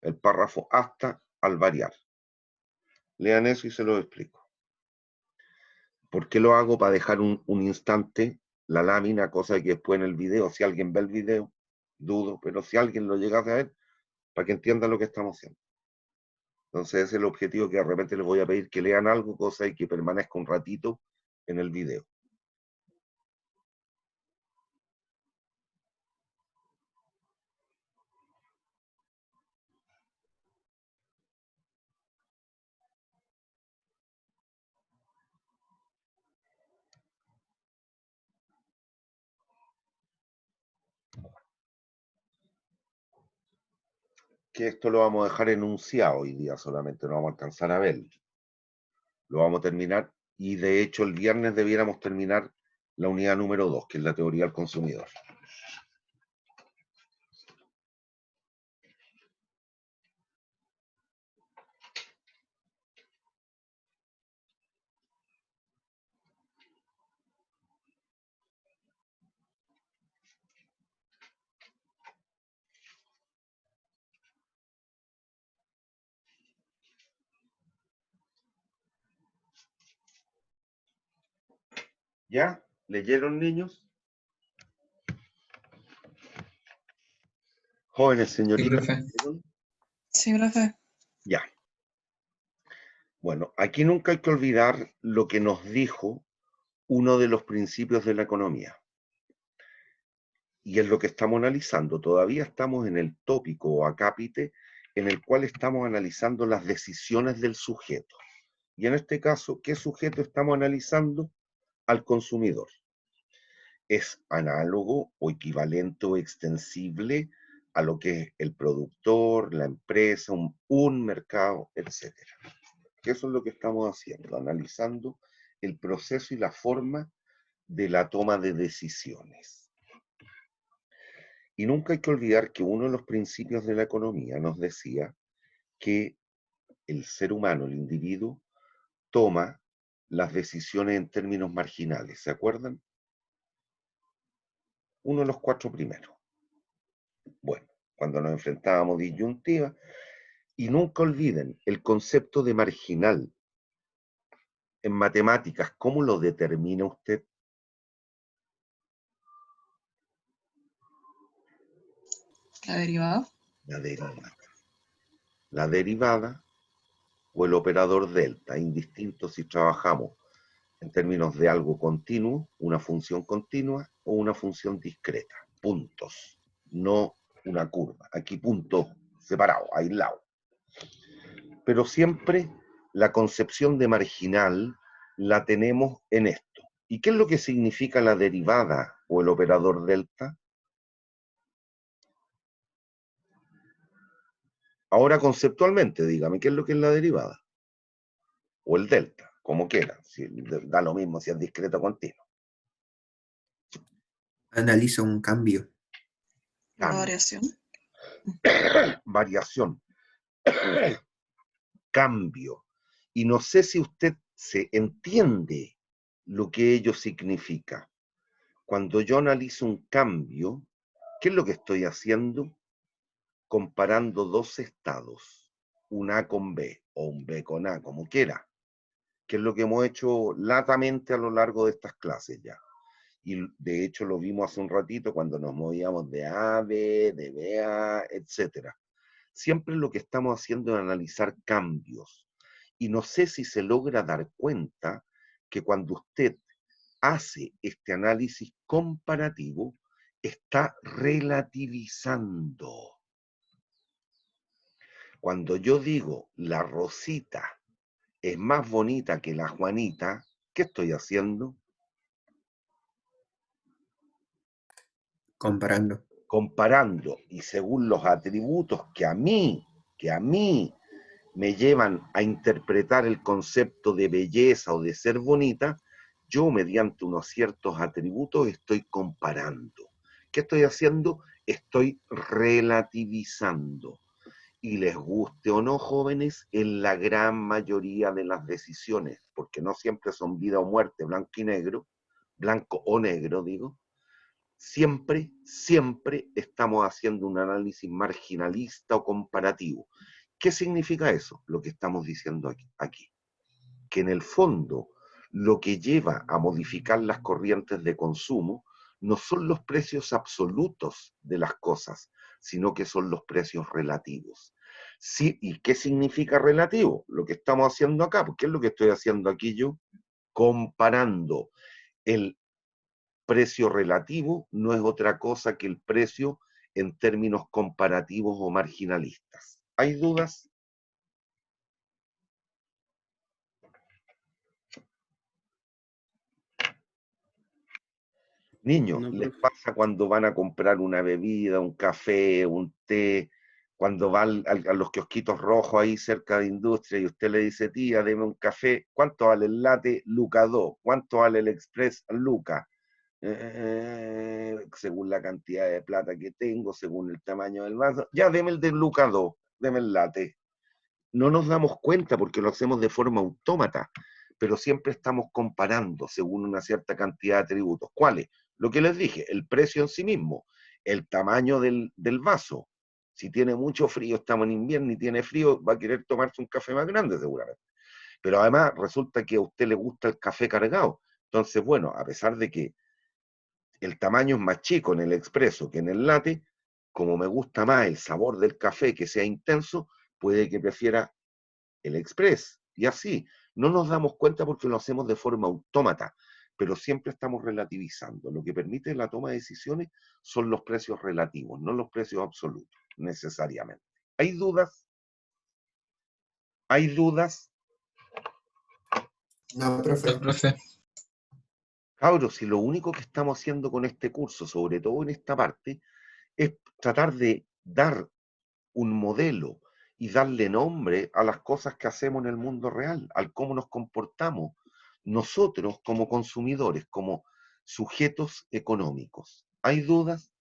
el párrafo hasta al variar. Lean eso y se los explico. ¿Por qué lo hago? Para dejar un instante la lámina, cosa que después en el video, si alguien ve el video, dudo, pero si alguien lo llega a ver, para que entiendan lo que estamos haciendo. Entonces ese es el objetivo, que de repente les voy a pedir que lean algo, cosa y que permanezca un ratito en el video. Que esto lo vamos a dejar enunciado hoy día solamente, no vamos a alcanzar a verlo. Lo vamos a terminar, y de hecho el viernes debiéramos terminar la unidad número 2, que es la teoría del consumidor. ¿Ya? ¿Leyeron, niños? Jóvenes Sí, señoritas, profe. ¿leyeron? Sí, profe. Ya. Bueno, aquí nunca hay que olvidar lo que nos dijo uno de los principios de la economía. Y es lo que estamos analizando. Todavía estamos en el tópico o acápite en el cual estamos analizando las decisiones del sujeto. Y en este caso, ¿qué sujeto estamos analizando? Al consumidor. Es análogo o equivalente o extensible a lo que es el productor, la empresa, un mercado, etc. Eso es lo que estamos haciendo, analizando el proceso y la forma de la toma de decisiones. Y nunca hay que olvidar que uno de los principios de la economía nos decía que el ser humano, el individuo, toma las decisiones en términos marginales, ¿se acuerdan? Uno de los 4 primeros. Bueno, cuando nos enfrentábamos a disyuntiva, y nunca olviden el concepto de marginal en matemáticas, ¿cómo lo determina usted? La derivada. La derivada. La derivada o el operador delta, indistinto si trabajamos en términos de algo continuo, una función continua o una función discreta, puntos, no una curva. Aquí punto separado, aislado. Pero siempre la concepción de marginal la tenemos en esto. ¿Y qué es lo que significa la derivada o el operador delta? Ahora conceptualmente, dígame, ¿qué es lo que es la derivada? O el delta, como quiera, si, da lo mismo si es discreto o continuo. Analiza un cambio. La Cambio. variación. Variación. Cambio. Y no sé si usted se entiende lo que ello significa. Cuando yo analizo un cambio, ¿qué es lo que estoy haciendo? Comparando dos estados, un A con B o un B con A, como quiera, que es lo que hemos hecho latamente a lo largo de estas clases ya. Y de hecho lo vimos hace un ratito cuando nos movíamos de A a B, de B a A, etc. Siempre lo que estamos haciendo es analizar cambios. Y no sé si se logra dar cuenta que cuando usted hace este análisis comparativo, está relativizando. Cuando yo digo la Rosita es más bonita que la Juanita, ¿qué estoy haciendo? Comparando. Comparando, y según los atributos que a mí me llevan a interpretar el concepto de belleza o de ser bonita, yo mediante unos ciertos atributos estoy comparando. ¿Qué estoy haciendo? Estoy relativizando. Y les guste o no, jóvenes, en la gran mayoría de las decisiones, porque no siempre son vida o muerte, blanco y negro, blanco o negro, digo, siempre estamos haciendo un análisis marginalista o comparativo. ¿Qué significa eso? Lo que estamos diciendo aquí. Que en el fondo lo que lleva a modificar las corrientes de consumo no son los precios absolutos de las cosas, sino que son los precios relativos. Sí, ¿y qué significa relativo? Lo que estamos haciendo acá, porque es lo que estoy haciendo aquí yo, comparando. El precio relativo no es otra cosa que el precio en términos comparativos o marginalistas. ¿Hay dudas? Niños, No, ¿les profe. pasa cuando van a comprar una bebida, un café, un té, cuando van a los kiosquitos rojos ahí cerca de industria y usted le dice, tía, deme un café, ¿cuánto vale el latte? Luca 2. ¿Cuánto vale el express? Luca. Según la cantidad de plata que tengo, según el tamaño del vaso, ya deme el de Luca 2, deme el latte. No nos damos cuenta porque lo hacemos de forma autómata, pero siempre estamos comparando según una cierta cantidad de atributos. ¿Cuáles? Lo que les dije, el precio en sí mismo, el tamaño del vaso. Si tiene mucho frío, estamos en invierno y tiene frío, va a querer tomarse un café más grande seguramente. Pero además resulta que a usted le gusta el café cargado. Entonces, bueno, a pesar de que el tamaño es más chico en el expreso que en el latte, como me gusta más el sabor del café que sea intenso, puede que prefiera el express. Y así, no nos damos cuenta porque lo hacemos de forma autómata, pero siempre estamos relativizando. Lo que permite la toma de decisiones son los precios relativos, no los precios absolutos, necesariamente. ¿Hay dudas? ¿Hay dudas? No, profe. No, profe. Cabros, si lo único que estamos haciendo con este curso, sobre todo en esta parte, es tratar de dar un modelo y darle nombre a las cosas que hacemos en el mundo real, al cómo nos comportamos nosotros como consumidores, como sujetos económicos. ¿Hay dudas?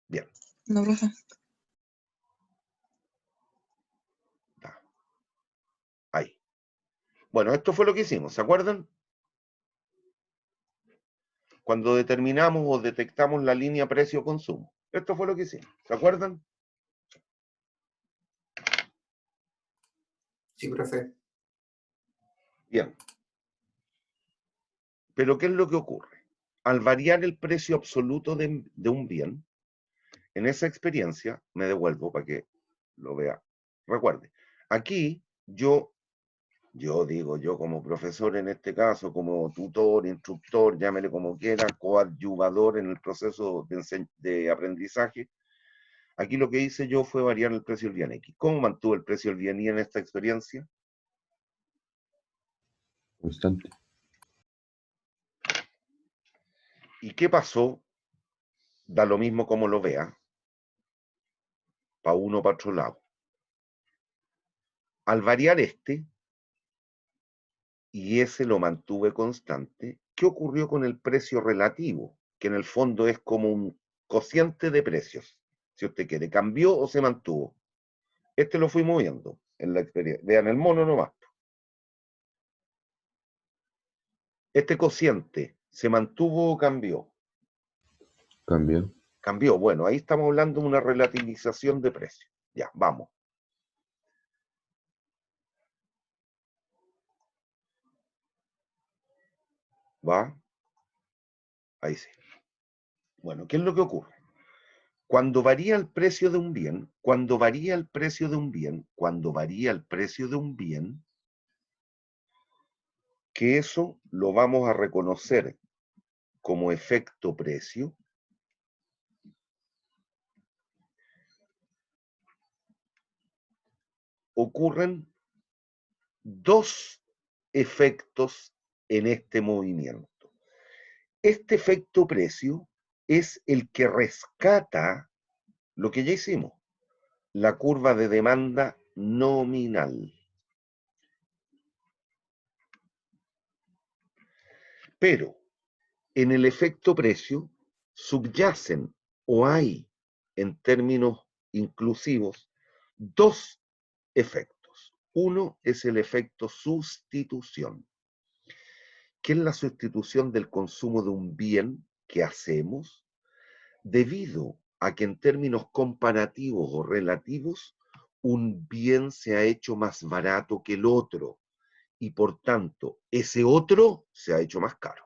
Bien, No, profe. está. Ahí. Bueno, esto fue lo que hicimos, ¿se acuerdan? Cuando determinamos o detectamos la línea precio-consumo. Esto fue lo que hicimos, ¿se acuerdan? Sí, profe. Bien. Pero ¿qué es lo que ocurre? Al variar el precio absoluto de un bien, en esa experiencia, me devuelvo para que lo vea. Recuerde, aquí yo Yo digo, yo como profesor en este caso, como tutor, instructor, llámele como quiera, coadyuvador en el proceso de aprendizaje, aquí lo que hice yo fue variar el precio del bien X. ¿Cómo mantuve el precio del bien Y en esta experiencia? Constante. ¿Y qué pasó? Da lo mismo como lo vea, para uno o para otro lado. Al variar este, y ese lo mantuve constante, ¿qué ocurrió con el precio relativo? Que en el fondo es como un cociente de precios, si usted quiere, ¿cambió o se mantuvo? Este lo fui moviendo en la experiencia. Vean el mono nomás. Este cociente, ¿se mantuvo o cambió? Cambió. Cambió. Bueno, ahí estamos hablando de una relativización de precios. Ya, vamos. ¿Va? Ahí sí. Bueno, ¿qué es lo que ocurre? Cuando varía el precio de un bien, cuando varía el precio de un bien, cuando varía el precio de un bien, que eso lo vamos a reconocer como efecto precio, ocurren dos efectos en este movimiento. Este efecto precio es el que rescata lo que ya hicimos, la curva de demanda nominal. Pero en el efecto precio subyacen o hay, en términos inclusivos, dos efectos. Uno es el efecto sustitución, que es la sustitución del consumo de un bien que hacemos debido a que en términos comparativos o relativos, un bien se ha hecho más barato que el otro y por tanto ese otro se ha hecho más caro.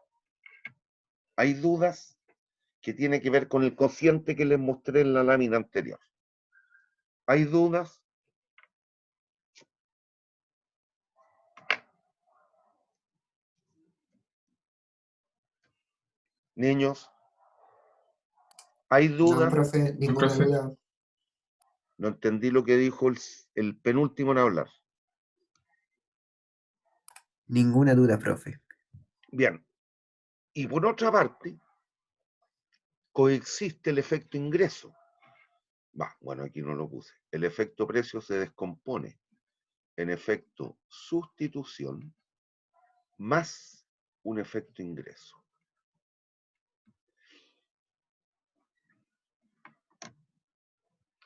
Hay dudas que tienen que ver con el cociente que les mostré en la lámina anterior. ¿Hay dudas? Niños, ¿hay No, dudas? profe, ninguna profe. duda. No entendí lo que dijo el penúltimo en hablar. Ninguna duda, profe. Bien, y por otra parte, coexiste el efecto ingreso. Bueno, aquí no lo puse. El efecto precio se descompone en efecto sustitución más un efecto ingreso.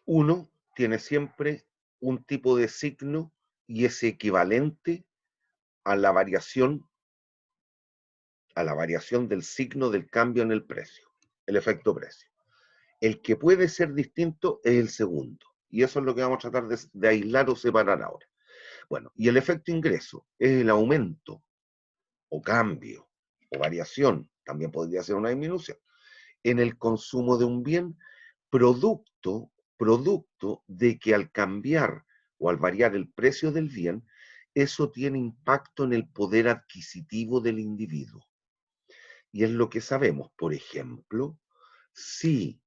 Uno tiene siempre un tipo de signo y es equivalente a la variación del signo del cambio en el precio, el efecto precio. El que puede ser distinto es el segundo, y eso es lo que vamos a tratar de aislar o separar ahora. Bueno, y el efecto ingreso es el aumento o cambio o variación, también podría ser una disminución, en el consumo de un bien, producto de que al cambiar o al variar el precio del bien, eso tiene impacto en el poder adquisitivo del individuo. Y es lo que sabemos, por ejemplo, si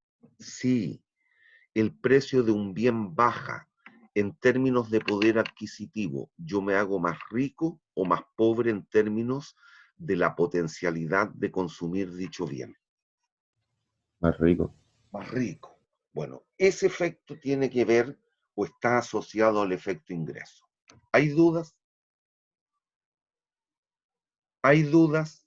el precio de un bien baja en términos de poder adquisitivo, yo me hago más rico o más pobre en términos de la potencialidad de consumir dicho bien. Más rico. Más rico. Bueno, ese efecto tiene que ver o está asociado al efecto ingreso. ¿Hay dudas? ¿Hay dudas?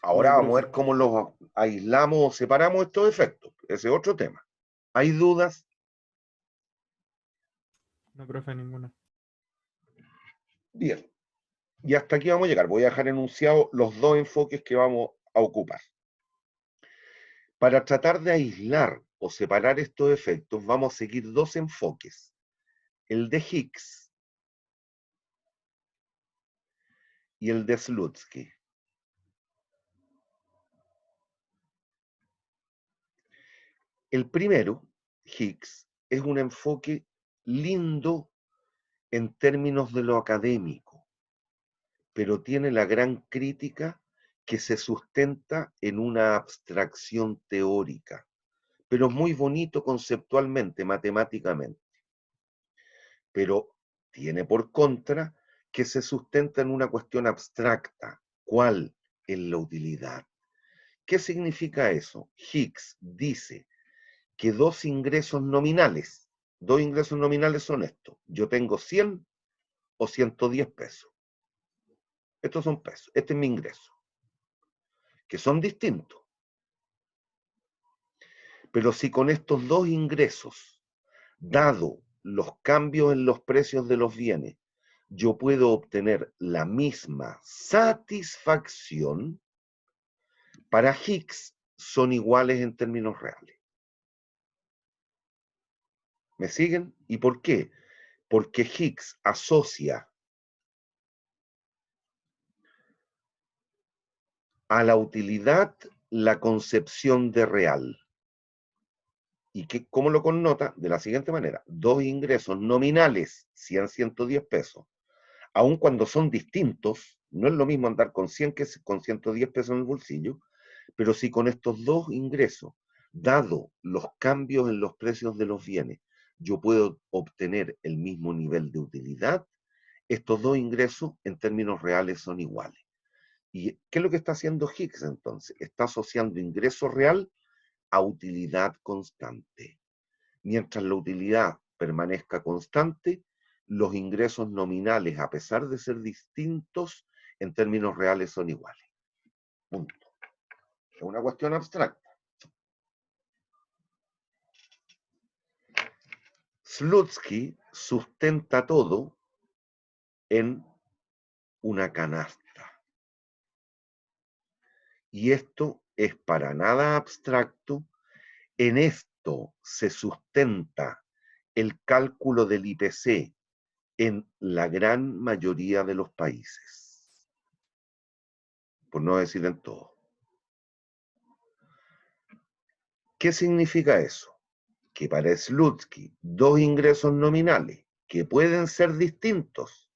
Ahora No, vamos a profe. ver cómo los aislamos o separamos estos efectos. Ese es otro tema. ¿Hay dudas? No, profe, ninguna. Bien. Y hasta aquí vamos a llegar. Voy a dejar enunciados los dos enfoques que vamos a ocupar. Para tratar de aislar o separar estos efectos, vamos a seguir dos enfoques. El de Higgs y el de Slutsky. El primero, Higgs, es un enfoque lindo en términos de lo académico, pero tiene la gran crítica que se sustenta en una abstracción teórica, pero es muy bonito conceptualmente, matemáticamente. Pero tiene por contra que se sustenta en una cuestión abstracta. ¿Cuál es la utilidad? ¿Qué significa eso? Higgs dice que dos ingresos nominales son estos. Yo tengo 100 o 110 pesos. Estos son pesos. Este es mi ingreso. Que son distintos. Pero si con estos dos ingresos, dado los cambios en los precios de los bienes, yo puedo obtener la misma satisfacción, para Higgs son iguales en términos reales. ¿Me siguen? ¿Y por qué? Porque Higgs asocia a la utilidad la concepción de real. ¿Y cómo lo connota? De la siguiente manera. Dos ingresos nominales, 100, 110 pesos, aun cuando son distintos, no es lo mismo andar con 100 que con 110 pesos en el bolsillo, pero si con estos dos ingresos, dado los cambios en los precios de los bienes, yo puedo obtener el mismo nivel de utilidad, estos dos ingresos en términos reales son iguales. ¿Y qué es lo que está haciendo Higgs entonces? Está asociando ingreso real a utilidad constante. Mientras la utilidad permanezca constante, los ingresos nominales, a pesar de ser distintos, en términos reales son iguales. Punto. Es una cuestión abstracta. Slutsky sustenta todo en una canasta. Y esto es para nada abstracto. En esto se sustenta el cálculo del IPC en la gran mayoría de los países. Por no decir en todo. ¿Qué significa eso? Que para Slutsky, dos ingresos nominales que pueden ser distintos,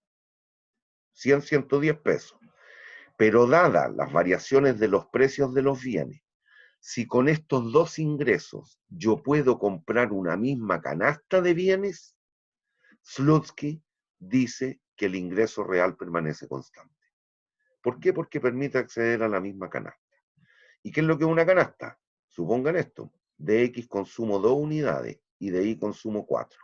100, 110 pesos, pero dadas las variaciones de los precios de los bienes, si con estos dos ingresos yo puedo comprar una misma canasta de bienes, Slutsky dice que el ingreso real permanece constante. ¿Por qué? Porque permite acceder a la misma canasta. ¿Y qué es lo que es una canasta? Supongan esto, de X consumo 2 unidades y de Y consumo 4.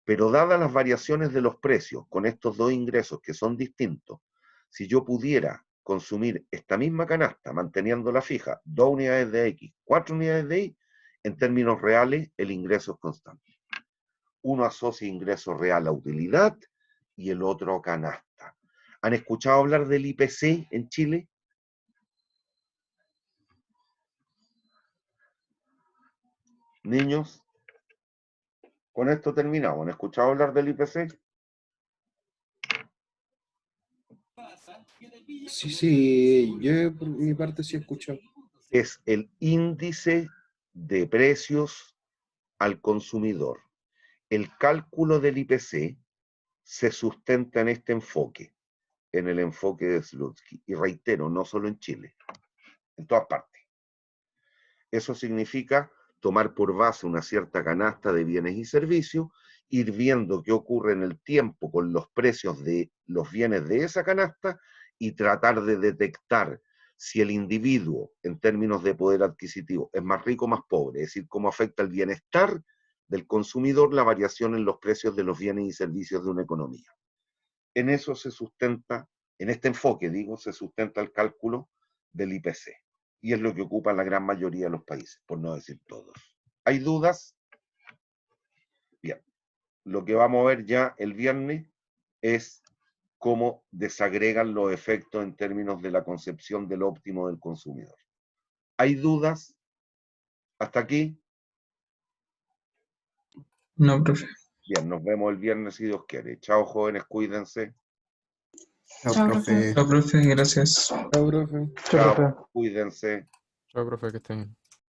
Pero dadas las variaciones de los precios con estos dos ingresos que son distintos, si yo pudiera consumir esta misma canasta manteniéndola fija, 2 unidades de X, 4 unidades de Y, en términos reales el ingreso es constante. Uno asocia ingreso real a utilidad y el otro a canasta. ¿Han escuchado hablar del IPC en Chile? Niños, con esto terminamos. ¿Han escuchado hablar del IPC? Sí, yo por mi parte sí he escuchado. Es el índice de precios al consumidor. El cálculo del IPC se sustenta en este enfoque, en el enfoque de Slutsky. Y reitero, no solo en Chile, en todas partes. Eso significa tomar por base una cierta canasta de bienes y servicios, ir viendo qué ocurre en el tiempo con los precios de los bienes de esa canasta y tratar de detectar si el individuo, en términos de poder adquisitivo, es más rico o más pobre, es decir, cómo afecta el bienestar del consumidor la variación en los precios de los bienes y servicios de una economía. En eso se sustenta, en este enfoque, digo, se sustenta el cálculo del IPC. Y es lo que ocupa la gran mayoría de los países, por no decir todos. ¿Hay dudas? Bien. Lo que vamos a ver ya el viernes es cómo desagregan los efectos en términos de la concepción del óptimo del consumidor. ¿Hay dudas? ¿Hasta aquí? No, profe. Bien, nos vemos el viernes si Dios quiere. Chao, jóvenes, cuídense. Chao, Chao, profe. No, profe, gracias. Chao, profe. Chao, profe. Chao, cuídense. Chao, profe, que estén bien.